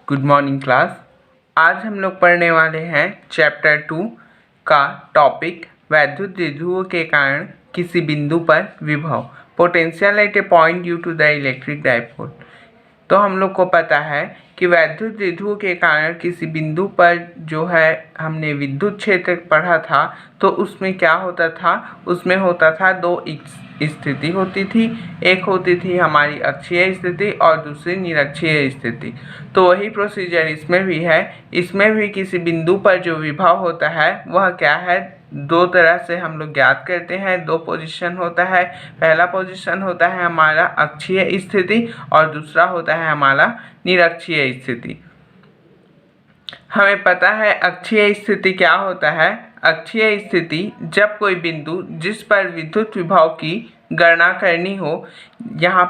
Good morning class. आज हम लोग पढ़ने वाले हैं चैप्टर 2 का टॉपिक वैद्युत द्विध्रुव के कारण किसी बिंदु पर विभव, potential at a point due to the electric dipole. तो हम लोग को पता है कि वैद्युत द्विध्रुव के कारण किसी बिंदु पर जो है हमने विद्युत क्षेत्र पढ़ा था, तो उसमें क्या होता था, उसमें होता था दो स्थिति होती थी। एक होती थी हमारी अक्षीय स्थिति और दूसरी निरक्षीय स्थिति। तो वही प्रोसीजर इसमें भी है। इसमें भी किसी बिंदु पर जो विभव होता है वह क्या है, दो तरह से हम लोग ज्ञात करते हैं। दो पोजीशन होता है। पहला पोजीशन होता है हमारा अक्षीय स्थिति और दूसरा होता है हमारा निरक्षीय स्थिति। हमें पता है अक्षीय स्थिति क्या होता है। अक्षीय स्थिति जब कोई बिंदु जिस पर विद्युत विभव की गणना करनी हो यहाँ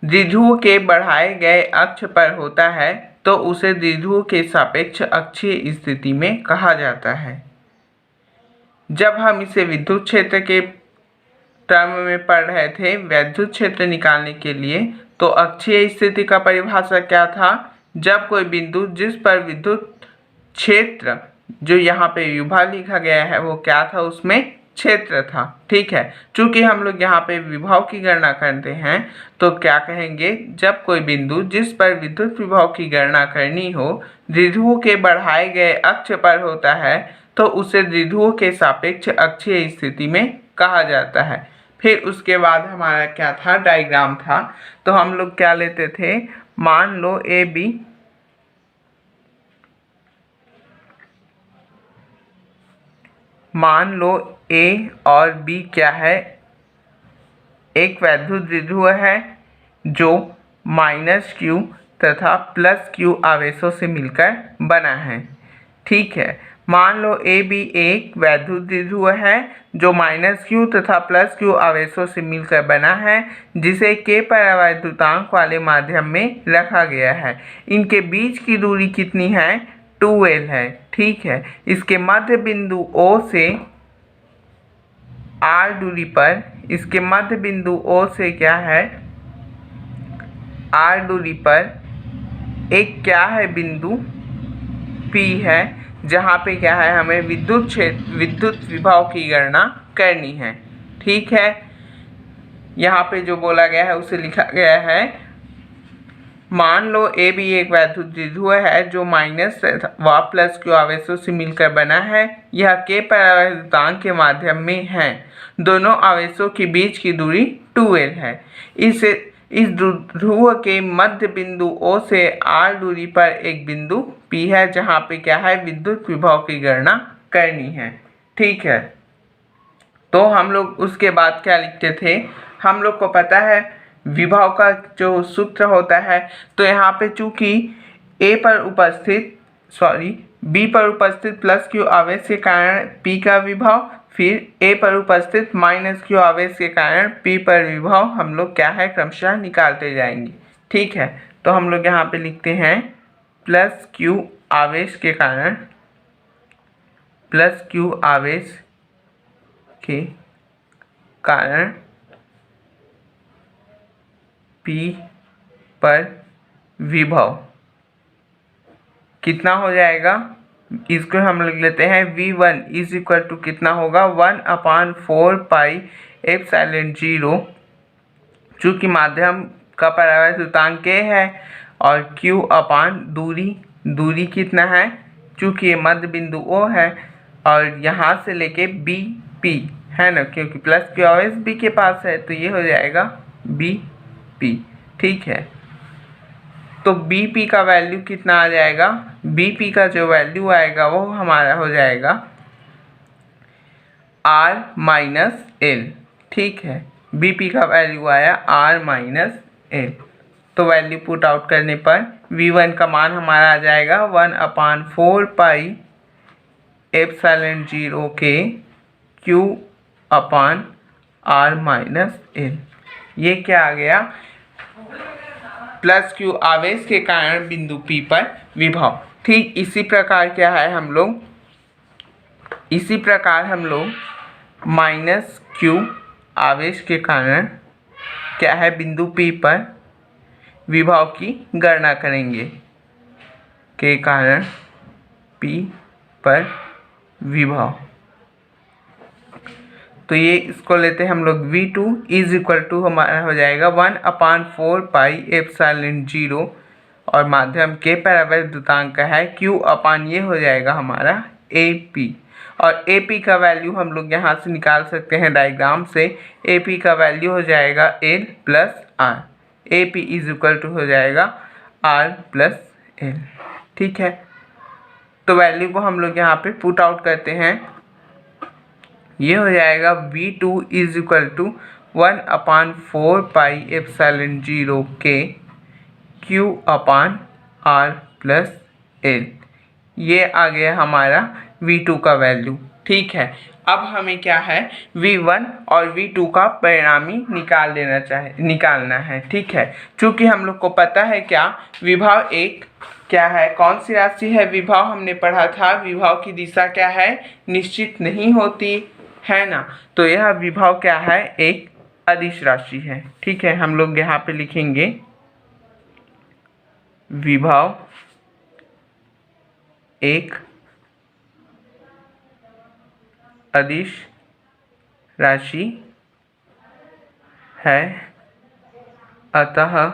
द्विध्रुव के बढ़ाए गए अक्ष पर होता है, तो उसे द्विध्रुव के सापेक्ष अक्षीय स्थिति में कहा जाता है। जब हम इसे विद्युत क्षेत्र के टर्म में पढ़ रहे थे विद्युत क्षेत्र निकालने के लिए, तो अक्षीय स्थिति का परिभाषा क्या था, जब कोई बिंदु जिस पर विद्युत क्षेत्र जो यहाँ पे विभव लिखा गया है वो क्या था, उसमें क्षेत्र था। ठीक है, चूंकि हम लोग यहाँ पे विभव की गणना करते हैं तो क्या कहेंगे, जब कोई बिंदु जिस पर विद्युत विभव की गणना करनी हो द्विध्रुव के बढ़ाए गए अक्ष पर होता है, तो उसे द्विध्रुव के सापेक्ष अक्षीय स्थिति में कहा जाता है। फिर उसके बाद हमारा क्या था, डायग्राम था। तो हम लोग क्या लेते थे, मान लो ए बी, मान लो ए और बी क्या है, एक वैद्युत द्विध्रुव है जो -q तथा +q आवेशों से मिलकर बना है। ठीक है, मान लो ए बी एक वैद्युत द्विध्रुव है जो -q तथा +q आवेशों से मिलकर बना है, जिसे k परावैद्युतांक वाले माध्यम में रखा गया है। इनके बीच की दूरी कितनी है, 2l है। ठीक है, इसके मध्य बिंदु O से r दूरी पर, इसके मध्य बिंदु O से क्या है, r दूरी पर एक क्या है, बिंदु P है, जहाँ पे क्या है हमें विद्युत विभव की गणना करनी है। ठीक है, यहाँ पे जो बोला गया है उसे लिखा गया है, मान लो ए बी एक वैद्युत द्विध्रुव है जो माइनस व +q आवेशों से मिलकर बना है। यह k परावैद्युतांक के माध्यम में है। दोनों आवेशों के बीच की दूरी 2l है। इस ध्रुव के मध्य बिंदु O से r दूरी पर एक बिंदु P है, जहाँ पे क्या है, विद्युत विभव की गणना करनी है। ठीक है, तो हम लोग उसके बाद क्या लिखते थे, हम लोग को पता है विभव का जो सूत्र होता है। तो यहाँ पे चूंकि B पर उपस्थित +q आवेश के कारण P का विभव, फिर A पर उपस्थित -q आवेश के कारण P पर विभव हम लोग क्या है क्रमशः निकालते जाएंगे। ठीक है, तो हम लोग यहाँ पे लिखते हैं +q आवेश के कारण, +q आवेश के कारण P पर विभव कितना हो जाएगा, इसको हम लोग लेते हैं V1 इज इक्वल टू कितना होगा, 1/4 पाई एप्सिलॉन 0। चूँकि माध्यम का परावैद्युतांक K है और Q अपान दूरी कितना है, चूँकि ये मध्य बिंदु O है और यहाँ से लेके BP है ना, क्योंकि +q आवेश B के पास है, तो ये हो जाएगा BP। ठीक है, तो BP का वैल्यू कितना आ जाएगा, BP का जो वैल्यू आएगा वो हमारा हो जाएगा R-L। ठीक है, BP का वैल्यू आया R-L। तो वैल्यू पुट आउट करने पर V1 का मान हमारा आ जाएगा 1/4 पाई एप्सिलॉन 0 के Q अपान R-L। ये क्या आ गया, +q आवेश के कारण बिंदु P पर विभव। ठीक इसी प्रकार क्या है, हम लोग -q आवेश के कारण क्या है बिंदु P पर विभव की गणना करेंगे। के कारण P पर विभव। तो ये इसको लेते हैं हम लोग V2 इज इक्वल टू हमारा हो जाएगा 1/4 पाई एप्सिलॉन 0 और माध्यम के परावैद्युतांक है Q अपान ये हो जाएगा हमारा AP। और AP का वैल्यू हम लोग यहाँ से निकाल सकते हैं डायग्राम से। AP का वैल्यू हो जाएगा L plus R। AP is equal to हो जाएगा R प्लस L। ठीक है, तो वैल्यू को हम लोग यहाँ पे पुट आउट करते हैं। ये हो जाएगा V2 is equal to 1/4 pi epsilon 0 के Q upon R plus L। ये आ गया हमारा V2 का वैल्यू। ठीक है, अब हमें क्या है V1 और V2 का परिणामी निकालना है। ठीक है, चूँकि हम लोग को पता है क्या विभव एक क्या है, कौन सी राशि है। विभव हमने पढ़ा था, विभव की दिशा क्या है, निश्चित नहीं होती है ना। तो यह विभव क्या है, एक अदिश राशि है। ठीक है, हम लोग यहाँ पे लिखेंगे विभव एक अदिश राशि है, अतः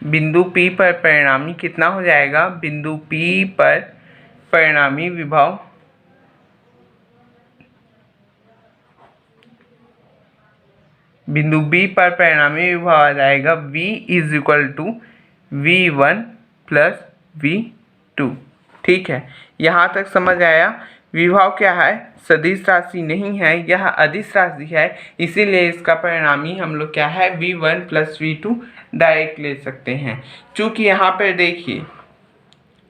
बिंदु P पर परिणामी कितना हो जाएगा, बिंदु P पर परिणामी विभव बिंदु B पर परिणामी विभव आ जाएगा V is equal to V1 plus V2। ठीक है, यहाँ तक समझ आया। विभव क्या है, सदिश राशि नहीं है, यह अदिश राशि है, इसीलिए इसका परिणामी हम लोग क्या है V1 प्लस V2 डायरेक्ट ले सकते हैं। चूँकि यहाँ पर देखिए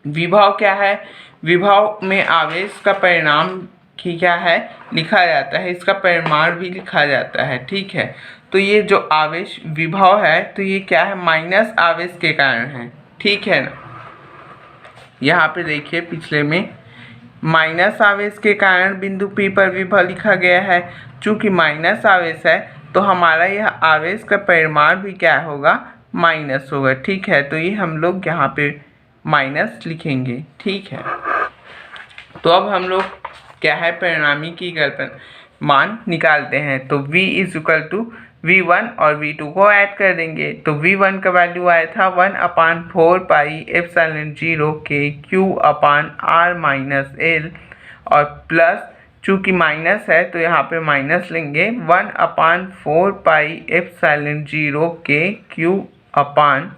विभव क्या है, विभव में आवेश का परिणाम की क्या है लिखा जाता है, इसका परिमाण भी लिखा जाता है। ठीक है, तो ये जो आवेश विभव है तो ये क्या है, माइनस आवेश के कारण है। ठीक है ना, यहाँ पे देखिए पिछले में माइनस आवेश के कारण बिंदु P पर विभव लिखा गया है। चूँकि माइनस आवेश है तो हमारा यह आवेश का परिमाण भी क्या होगा, माइनस होगा। ठीक है, तो ये हम लोग यहाँ पे माइनस लिखेंगे। ठीक है, तो अब हम लोग क्या है परिणामी की मान निकालते हैं। तो V is equal to V1 और V2 को ऐड कर देंगे। तो V1 का वैल्यू आया था 1/4 पाई एप्सिलॉन 0 के Q upon R minus L और प्लस चूँकि माइनस है तो यहाँ पे माइनस लेंगे 1/4 पाई एप्सिलॉन 0 के Q upon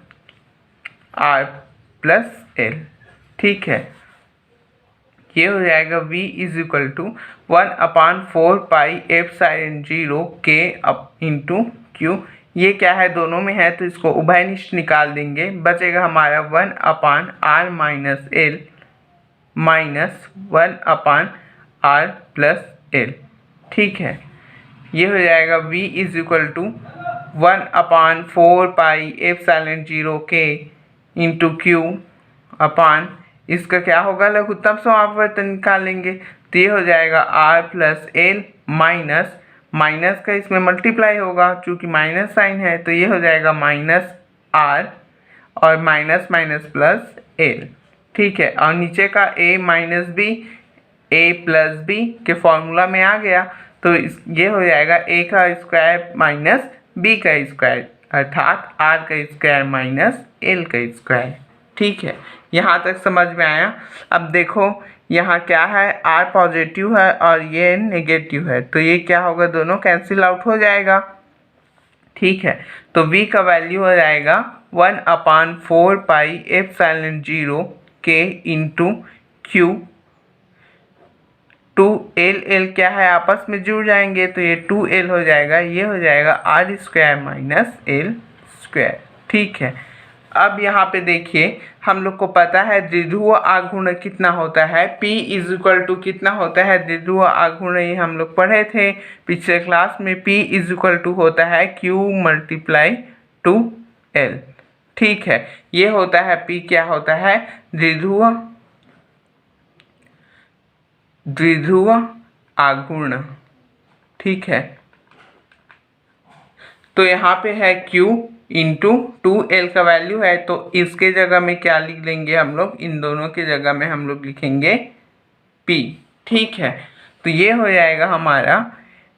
R plus L। ठीक है, ये हो जाएगा V is equal to 1/4 pi epsilon 0 के इंटू Q। ये क्या है, दोनों में है तो इसको उभयनिष्ठ निकाल देंगे। बचेगा हमारा 1/R minus L minus 1/R plus L। ठीक है, ये हो जाएगा V is equal to 1/4 pi epsilon 0 के इंटू Q अपान इसका क्या होगा, लघुत्तम समापवर्तन निकालेंगे। तो ये हो जाएगा R plus L minus minus का इसमें मल्टीप्लाई होगा, चूँकि माइनस साइन है तो ये हो जाएगा माइनस R और माइनस माइनस प्लस L। ठीक है, और नीचे का A minus B A plus B के फॉर्मूला में आ गया। तो ये हो जाएगा A का स्क्वायर माइनस B का स्क्वायर अर्थात R का स्क्वायर माइनस L का स्क्वायर। ठीक है, यहाँ तक समझ में आया। अब देखो यहाँ क्या है, R पॉजिटिव है और ये नेगेटिव है, तो ये क्या होगा, दोनों कैंसिल आउट हो जाएगा। ठीक है, तो V का वैल्यू हो जाएगा 1/4 पाई एप्सिलॉन 0 के इंटू Q। 2L क्या है, आपस में जुड़ जाएंगे तो ये 2L हो जाएगा। ये हो जाएगा R square minus L square. ठीक है, अब यहाँ पे देखिए हम लोग को पता है द्विध्रुव आघूर्ण कितना होता है, P इज इक्वल टू कितना होता है द्विध्रुव आघूर्ण, ये हम लोग पढ़े थे पिछले क्लास में। P इज इक्वल टू होता है Q मल्टीप्लाई 2L। ठीक है, ये होता है P क्या होता है, द्विध्रुव आघूर्ण। ठीक है, तो यहाँ पे है Q इंटू 2L का वैल्यू है, तो इसके जगह में क्या लिख लेंगे हम लोग, इन दोनों के जगह में हम लोग लिखेंगे P। ठीक है, तो ये हो जाएगा हमारा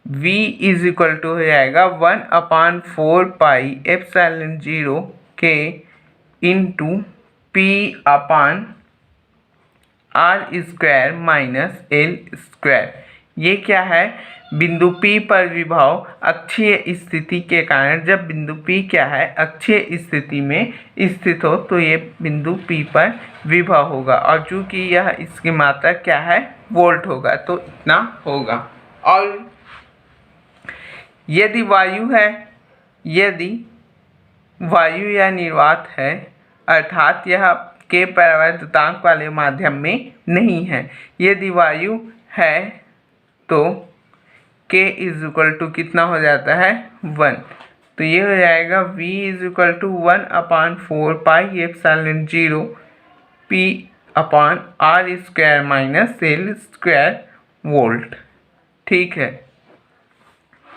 V इज इक्वल टू हो जाएगा 1/4 पाई एप्सिलॉन 0 के into P upon R square minus L square. ये क्या है, बिंदु P पर विभव अक्षीय स्थिति के कारण, जब बिंदु P क्या है अक्षीय स्थिति में स्थित हो तो ये बिंदु P पर विभव होगा, और चूंकि यह इसकी मात्रा क्या है वोल्ट होगा, तो इतना होगा। और यदि वायु या निर्वात है, अर्थात यह के परावर्तकांक वाले माध्यम में नहीं है, यदि वायु है तो k इज इक्वल टू कितना हो जाता है 1, तो ये हो जाएगा v is equal to 1/4 pi epsilon 0 p upon R square minus L square volt. ठीक है,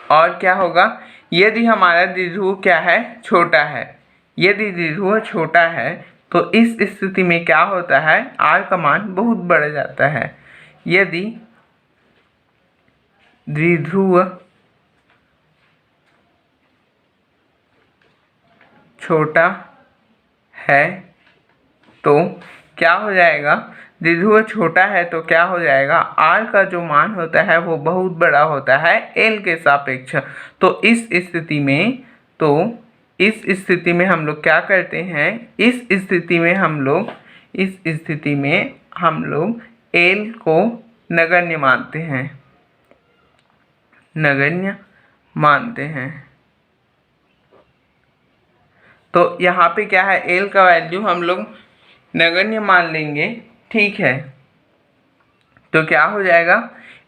और क्या होगा, यदि हमारा द्विध्रुव क्या है छोटा है, यदि द्विध्रुव छोटा है तो इस स्थिति में क्या होता है, r का मान बहुत बढ़ जाता है। यदि द्विध्रुव छोटा है तो क्या हो जाएगा, द्विध्रुव छोटा है तो क्या हो जाएगा, r का जो मान होता है वो बहुत बड़ा होता है l के सापेक्ष। तो इस स्थिति में हम लोग क्या करते हैं, इस स्थिति में हम लोग l को नगण्य मानते हैं। तो यहाँ पे क्या है, l का वैल्यू हम लोग नगण्य मान लेंगे। ठीक है, तो क्या हो जाएगा,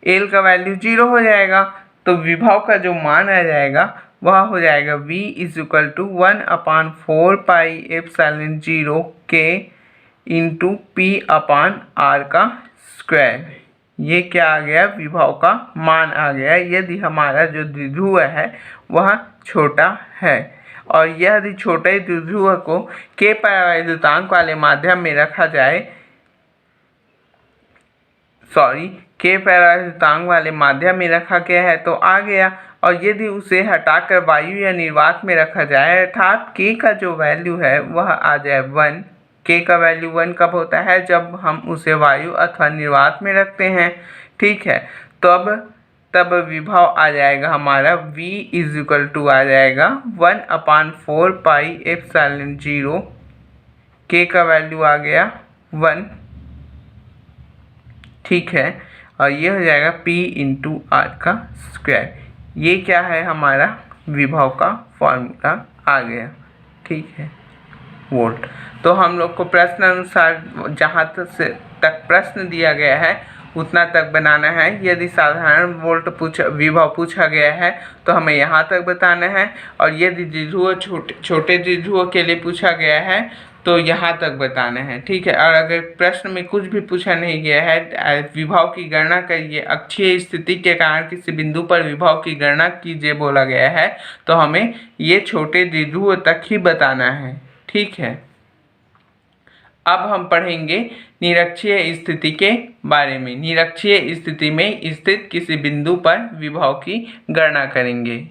l का वैल्यू 0 हो जाएगा, तो विभव का जो मान आ जाएगा वह हो जाएगा v is equal to 1/4 pi epsilon 0 के इंटू p अपान r का स्क्वायर। ये क्या आ गया, विभव का मान आ गया, यदि हमारा जो द्विध्रुव है वह छोटा है। और यदि छोटे द्विध्रुव को के परावर्तकांक वाले माध्यम में रखा जाए, के परावर्तकांक वाले माध्यम में रखा गया है तो आ गया, और यदि उसे हटाकर वायु या निर्वात में रखा जाए, अर्थात के का जो वैल्यू है वह आ जाए 1। के का वैल्यू 1 कब होता है, जब हम उसे वायु अथवा निर्वात में रखते हैं। ठीक है, तब विभव आ जाएगा हमारा v इज इक्वल टू आ जाएगा 1/4 पाई एप्सिलॉन 0, के का वैल्यू आ गया 1। ठीक है, और ये हो जाएगा p इंटू आर का स्क्वायर। ये क्या है, हमारा विभव का फॉर्मूला आ गया। ठीक है, वोल्ट। तो हम लोग को प्रश्न अनुसार जहाँ तक प्रश्न दिया गया है उतना तक बनाना है। यदि साधारण विभव पूछा गया है तो हमें यहाँ तक बताना है, और यदि द्विध्रुव छोटे द्विध्रुव के लिए पूछा गया है तो यहाँ तक बताना है। ठीक है, और अगर प्रश्न में कुछ भी पूछा नहीं गया है, विभव की गणना करिए, अक्षीय स्थिति के कारण किसी बिंदु पर विभव की गणना कीजिए बोला गया है, तो हमें ये छोटे द्विध्रुव तक ही बताना है। ठीक है, अब हम पढ़ेंगे निरक्षीय स्थिति के बारे में। निरक्षीय स्थिति में स्थित किसी बिंदु पर विभव की गणना करेंगे।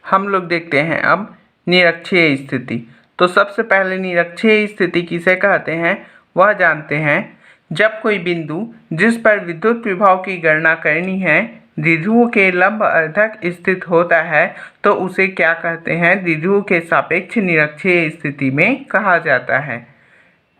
हम लोग देखते हैं अब निरक्षीय स्थिति। तो सबसे पहले निरक्षीय स्थिति किसे कहते हैं वह जानते हैं। जब कोई बिंदु जिस पर विद्युत विभव की गणना करनी है द्विध्रुव के लंब अर्धक स्थित होता है तो उसे क्या कहते हैं, द्विध्रुव के सापेक्ष निरक्षीय स्थिति में कहा जाता है।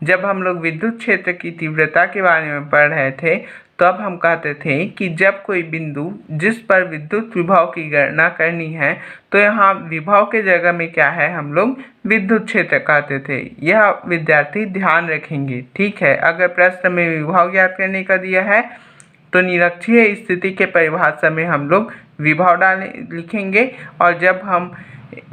जब हम लोग विद्युत क्षेत्र की तीव्रता के बारे में पढ़ रहे थे तब हम कहते थे कि जब कोई बिंदु जिस पर विद्युत विभव की गणना करनी है तो यहाँ विभव के जगह में क्या है, हम लोग विद्युत क्षेत्र कहते थे। यह विद्यार्थी ध्यान रखेंगे। ठीक है, अगर प्रश्न में विभव ज्ञात करने का दिया है तो निरक्षीय स्थिति के परिभाषा में हम लोग विभव लिखेंगे, और जब हम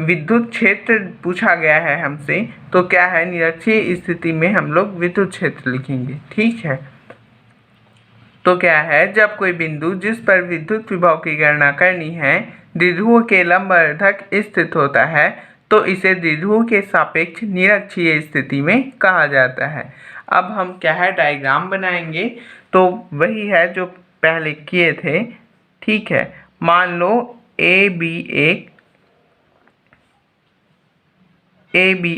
विद्युत क्षेत्र पूछा गया है हमसे तो क्या है, निरक्षीय स्थिति में हम लोग विद्युत क्षेत्र लिखेंगे। ठीक है, तो क्या है, जब कोई बिंदु जिस पर विद्युत विभव की गणना करनी है द्विध्रुव के लंब अर्धक स्थित होता है तो इसे द्विध्रुव के सापेक्ष निरक्षीय स्थिति में कहा जाता है। अब हम क्या है डायग्राम बनाएंगे, तो वही है जो पहले किए थे। ठीक है, मान लो ए बी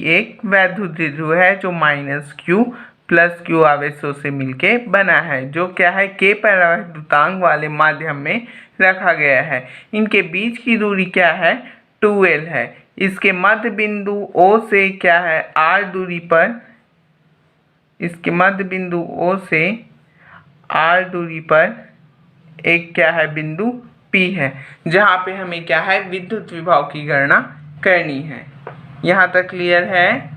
एक वैद्युत द्विध्रुव है जो -q + q आवेशों से मिलके बना है, जो क्या है k परावैद्युतांक वाले माध्यम में रखा गया है। इनके बीच की दूरी क्या है 2l है। इसके मध्य बिंदु O से क्या है r दूरी पर, इसके मध्य बिंदु O से r दूरी पर एक क्या है बिंदु P है, जहाँ पे हमें क्या है विद्युत विभव की गणना करनी है। यहाँ तक क्लियर है?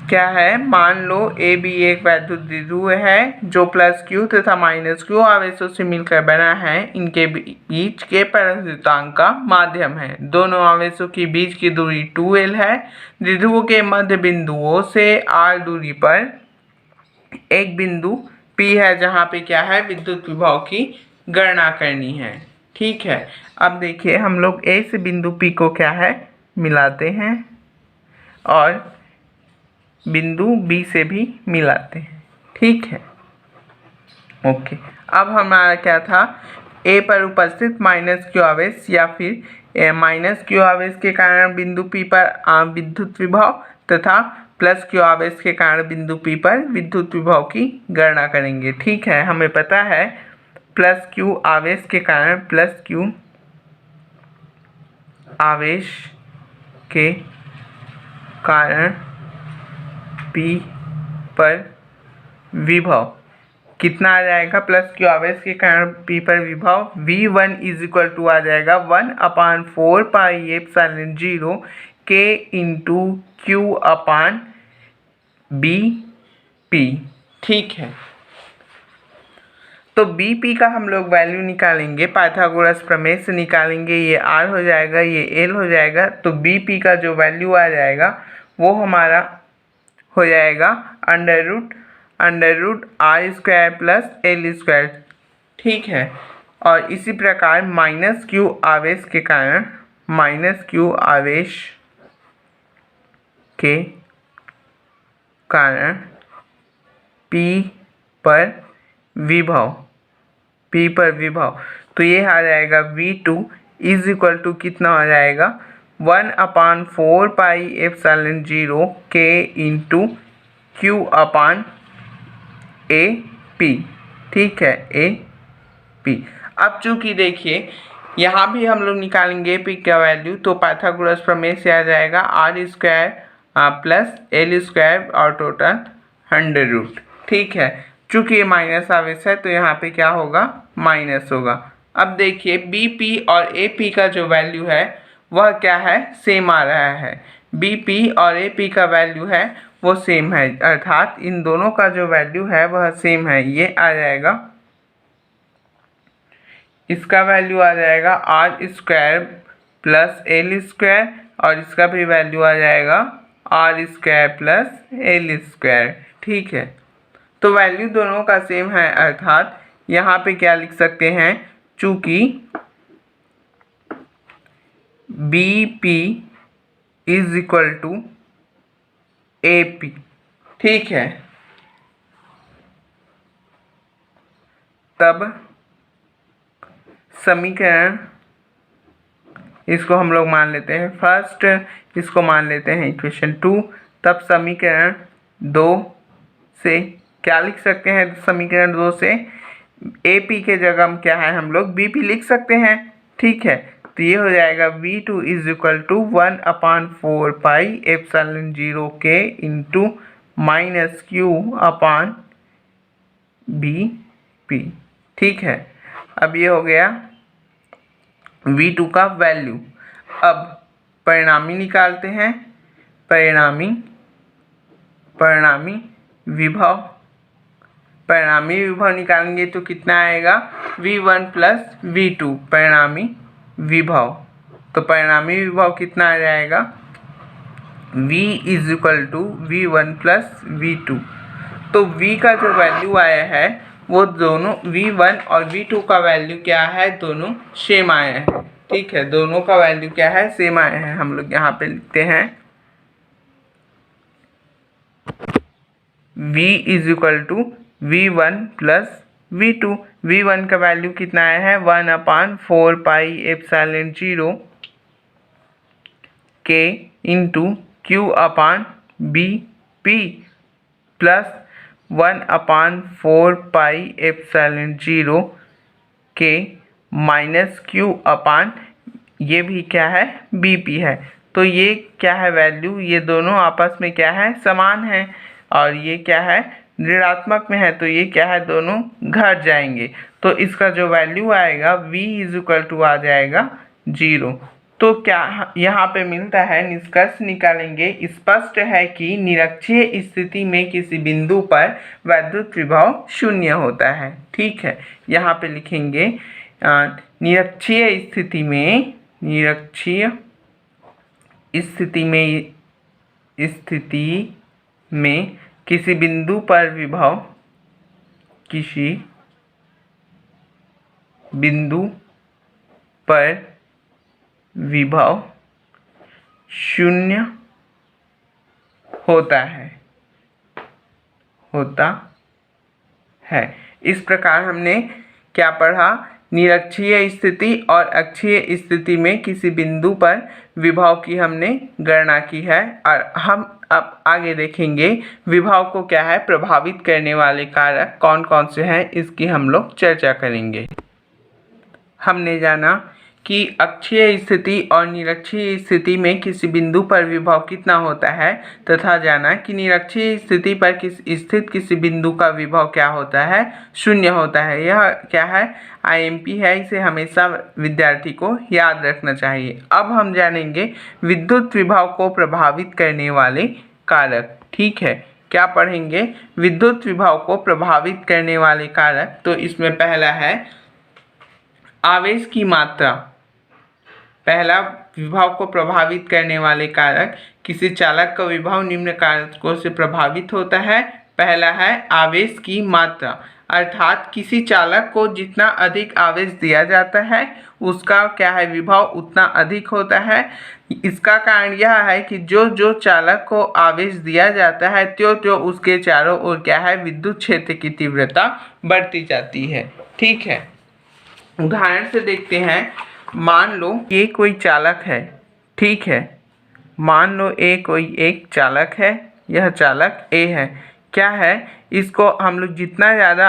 क्या है, मान लो ए बी एक वैद्युत द्विध्रुव है जो +q तथा -q आवेशों से मिलकर बना है। इनके बीच के परावैद्युतांक का माध्यम है। दोनों आवेशों के बीच की दूरी 2l है। द्विध्रुव के मध्य बिंदुओं से r दूरी पर एक बिंदु P है, जहाँ पे क्या है विद्युत विभव की गणना करनी है। ठीक है, अब देखिए हम लोग A से बिंदु P को क्या है मिलाते हैं और बिंदु B से भी मिलाते हैं। ठीक है, ओके। अब हमारा क्या था, A पर उपस्थित -q आवेश या फिर -q आवेश के कारण बिंदु P पर विद्युत विभव तथा +q आवेश के कारण बिंदु P पर विद्युत विभव की गणना करेंगे। ठीक है, हमें पता है +q आवेश के कारण +q आवेश के कारण P पर विभव कितना आ जाएगा, +q आवेश के कारण P पर विभव V1 = आ जाएगा 1/4 पाई एप्सिलॉन 0 K × Q/BP। ठीक है, तो BP का हम लोग वैल्यू निकालेंगे, पाइथागोरस प्रमेय से निकालेंगे। ये R हो जाएगा, ये L हो जाएगा, तो BP का जो वैल्यू आ जाएगा वो हमारा हो जाएगा √r² + L²। ठीक है, और इसी प्रकार -q आवेश के कारण P पर विभव तो ये आ जाएगा V2 = कितना हो जाएगा 1/4 पाई एप्सिलॉन 0 K × Q/AP। ठीक है, AP। अब चूंकि देखिए यहाँ भी हम लोग निकालेंगे P का वैल्यू, तो पाइथागोरस प्रमेय से आ जाएगा r² + L² और टोटल 100√। ठीक है, चूंकि ये माइनस आवेश है तो यहाँ पे क्या होगा माइनस होगा। अब देखिए BP और AP का जो वैल्यू है वह क्या है सेम आ रहा है। BP और AP का वैल्यू है वो सेम है, अर्थात इन दोनों का जो वैल्यू है वह सेम है। ये आ जाएगा, इसका वैल्यू आ जाएगा r² + L² और इसका भी वैल्यू आ जाएगा r² + L²। ठीक है, तो वैल्यू दोनों का सेम है, अर्थात यहाँ पे क्या लिख सकते हैं, चूंकि BP = AP। ठीक है, तब समीकरण इसको हम लोग मान लेते हैं फर्स्ट, इसको मान लेते हैं इक्वेशन 2। तब समीकरण 2 से क्या लिख सकते हैं, समीकरण 2 से AP के जगह हम क्या है हम लोग BP लिख सकते हैं। ठीक है, तो ये हो जाएगा V2 = 1/4 pi epsilon 0 K × -q/BP। ठीक है, अब ये हो गया V2 का वैल्यू। अब परिणामी निकालते हैं, परिणामी विभव निकालेंगे तो कितना आएगा V1 + V2 परिणामी विभव। तो परिणामी विभव कितना आ जाएगा V = V1 + V2। तो V का जो वैल्यू आया है वो दोनों V1 और V2 का वैल्यू क्या है दोनों सेम आया है। ठीक है, दोनों का वैल्यू क्या है, सेम आया है। हम लोग यहाँ पे लिखते हैं v is equal to V1 plus V2। V1 का वैल्यू कितना आया है, 1/4πε0 K into Q/BP plus 1/4πε0 K minus Q/ ये भी क्या है, BP है। तो ये क्या है वैल्यू, ये दोनों आपस में क्या है, समान है। और ये क्या है, ऋणात्मक में है, तो ये क्या है, दोनों घट जाएंगे। तो इसका जो वैल्यू आएगा v इज इक्वल टू आ जाएगा 0। तो क्या यहाँ पे मिलता है, निष्कर्ष निकालेंगे, स्पष्ट है कि निरक्षीय स्थिति में किसी बिंदु पर वैद्युत विभव शून्य होता है। ठीक है, यहाँ पे लिखेंगे निरक्षीय स्थिति में किसी बिंदु पर विभव शून्य होता है। इस प्रकार हमने क्या पढ़ा, निरक्षीय स्थिति और अक्षीय स्थिति में किसी बिंदु पर विभव की हमने गणना की है। और हम अब आगे देखेंगे विभव को क्या है प्रभावित करने वाले कारक कौन कौन से हैं, इसकी हम लोग चर्चा करेंगे। हमने जाना कि अक्षीय स्थिति और निरक्षीय स्थिति में किसी बिंदु पर विभव कितना होता है, तथा जाना कि निरक्षीय स्थिति पर स्थित किसी बिंदु का विभव क्या होता है, शून्य होता है। यह क्या है, IMP है, इसे हमेशा विद्यार्थी को याद रखना चाहिए। अब हम जानेंगे विद्युत विभव को प्रभावित करने वाले कारक। ठीक है, क्या पढ़ेंगे, विद्युत विभव को प्रभावित करने वाले कारक। तो इसमें पहला है आवेश की मात्रा। पहला विभव को प्रभावित करने वाले कारक, किसी चालक का विभव निम्न कारकों से प्रभावित होता है। पहला है आवेश की मात्रा, अर्थात किसी चालक को जितना अधिक आवेश दिया जाता है उसका क्या है, विभव उतना अधिक होता है। इसका कारण यह है कि जो चालक को आवेश दिया जाता है त्यो उसके चारों ओर क्या है, विद्युत क्षेत्र की तीव्रता बढ़ती जाती है। ठीक है, उदाहरण से देखते हैं। मान लो ये कोई चालक है। ठीक है, मान लो कोई एक चालक है, यह चालक A है। क्या है, इसको हम लोग जितना ज़्यादा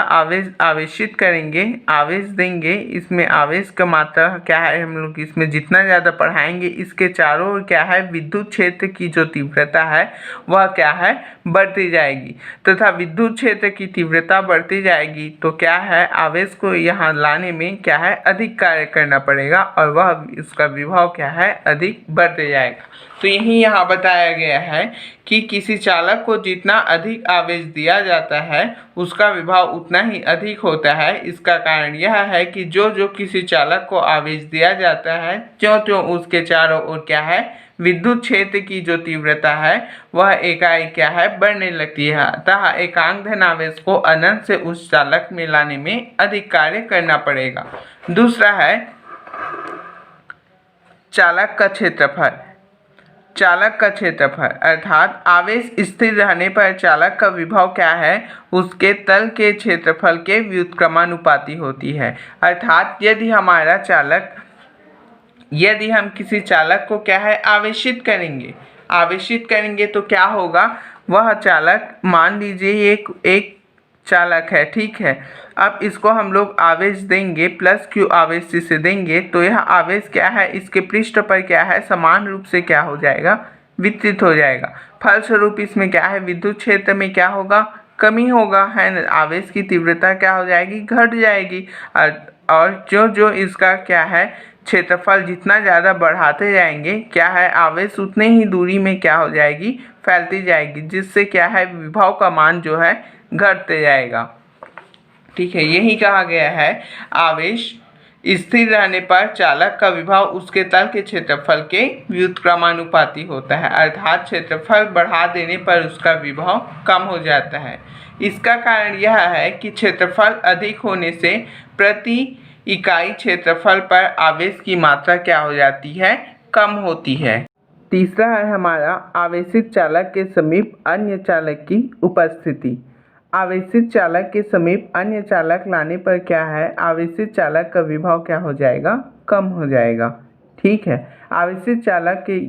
आवेशित करेंगे, आवेश देंगे, इसमें आवेश का मात्रा क्या है, हम लोग इसमें जितना ज़्यादा बढ़ाएंगे, इसके चारों ओर क्या है, विद्युत क्षेत्र की जो तीव्रता है वह क्या है, बढ़ती जाएगी। तथा विद्युत क्षेत्र की तीव्रता बढ़ती जाएगी तो क्या है, आवेश को यहाँ लाने में क्या है, अधिक कार्य करना पड़ेगा और वह उसका विभव क्या है, अधिक बढ़ते जाएगा। तो यही यहाँ बताया गया है कि किसी चालक को जितना अधिक आवेश दिया जाता है उसका विभव उतना ही अधिक होता है। इसका कारण यह है कि जो किसी चालक को आवेश दिया जाता है त्यों उसके चारों ओर क्या है, विद्युत क्षेत्र की जो तीव्रता है वह एकाएक क्या है, बढ़ने लगती है। अतः एकांक धन आवेश को अनंत से उस चालक में लाने में अधिक कार्य करना पड़ेगा। दूसरा है चालक का क्षेत्रफल, अर्थात आवेश स्थिर रहने पर चालक का विभव क्या है, उसके तल के क्षेत्रफल के व्युत्क्रमानुपाती होती है। अर्थात यदि हम किसी चालक को क्या है, आवेशित करेंगे तो क्या होगा, वह चालक, मान लीजिए एक चालक है। ठीक है, अब इसको हम लोग आवेश देंगे प्लस Q आवेश इसे देंगे तो यह आवेश क्या है, इसके पृष्ठ पर क्या है, समान रूप से क्या हो जाएगा, वितरित हो जाएगा। फलस्वरूप इसमें क्या है, विद्युत क्षेत्र में क्या होगा, कमी होगा, है ना। आवेश की तीव्रता क्या हो जाएगी, घट जाएगी। और जो इसका क्या है, क्षेत्रफल जितना ज़्यादा बढ़ाते जाएंगे क्या है, आवेश उतने ही दूरी में क्या हो जाएगी, फैलती जाएगी, जिससे क्या है, विभव का मान जो है घटते जाएगा। ठीक है, यही कहा गया है आवेश स्थिर रहने पर चालक का विभव उसके तल के क्षेत्रफल के व्युत्क्रमानुपाती होता है, अर्थात क्षेत्रफल बढ़ा देने पर उसका विभव कम हो जाता है। इसका कारण यह है कि क्षेत्रफल अधिक होने से प्रति इकाई क्षेत्रफल पर आवेश की मात्रा क्या हो जाती है, कम होती है। तीसरा है हमारा आवेशित चालक के समीप अन्य चालक की उपस्थिति। आवेशित चालक के समीप अन्य चालक लाने पर क्या है, आवेशित चालक का विभव क्या हो जाएगा, कम हो जाएगा। ठीक है, आवेशित चालक के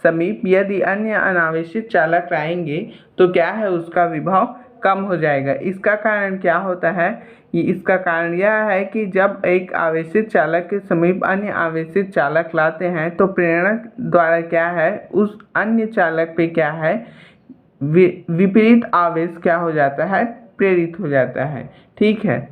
समीप यदि अन्य अनावेशित चालक लाएंगे तो क्या है, उसका विभव कम हो जाएगा। इसका कारण क्या होता है, इसका कारण यह है कि जब एक आवेशित चालक के समीप अन्य आवेशित चालक लाते हैं तो प्रेरक द्वारा क्या है, उस अन्य चालक पे क्या है, विपरीत आवेश क्या हो जाता है, प्रेरित हो जाता है। ठीक है,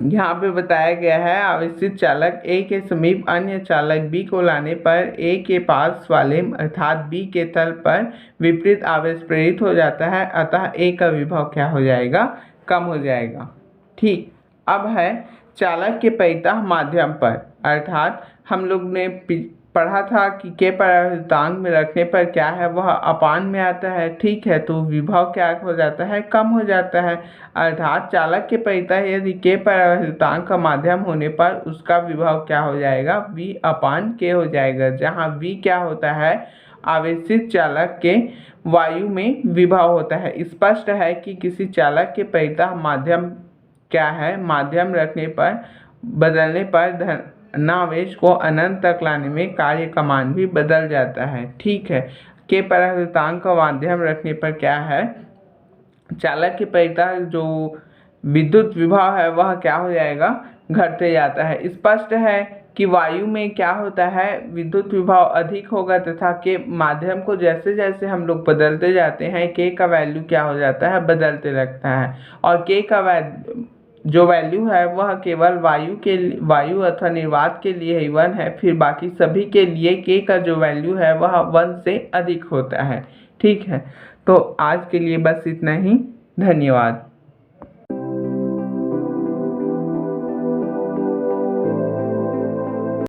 यहाँ पे बताया गया है आवेशित चालक A के समीप अन्य चालक B को लाने पर A के पास वाले अर्थात B के तल पर विपरीत आवेश प्रेरित हो जाता है, अतः A का विभव क्या हो जाएगा, कम हो जाएगा। ठीक, अब है चालक के परितः माध्यम पर, अर्थात हम लोग ने पढ़ा था कि के परावर्तांक में रखने पर क्या है, वह अपान में आता है। ठीक है, तो विभव क्या हो जाता है, कम हो जाता है। अर्थात चालक के परितः यदि के परावर्तांक का माध्यम होने पर उसका विभव क्या हो जाएगा, V अपान के हो जाएगा, जहाँ V क्या होता है, आवेशित चालक के वायु में विभव होता है। स्पष्ट है कि किसी चालक के परितः माध्यम क्या है, माध्यम रखने पर बदलने पर धनावेश को अनंत तक लाने में कार्य का मान भी बदल जाता है। ठीक है, के परावर्तांक का माध्यम रखने पर क्या है, चालक के परितः जो विद्युत विभव है वह क्या हो जाएगा, घटते जाता है। स्पष्ट है कि वायु में क्या होता है, विद्युत विभव अधिक होगा तथा के माध्यम को जैसे जैसे हम लोग बदलते जाते हैं के का वैल्यू क्या हो जाता है, बदलते लगता है। और के का जो वैल्यू है वह केवल वायु अथवा निर्वात के लिए ही 1 है, फिर बाकी सभी के लिए के का जो वैल्यू है वह 1 से अधिक होता है। ठीक है, तो आज के लिए बस इतना ही। धन्यवाद।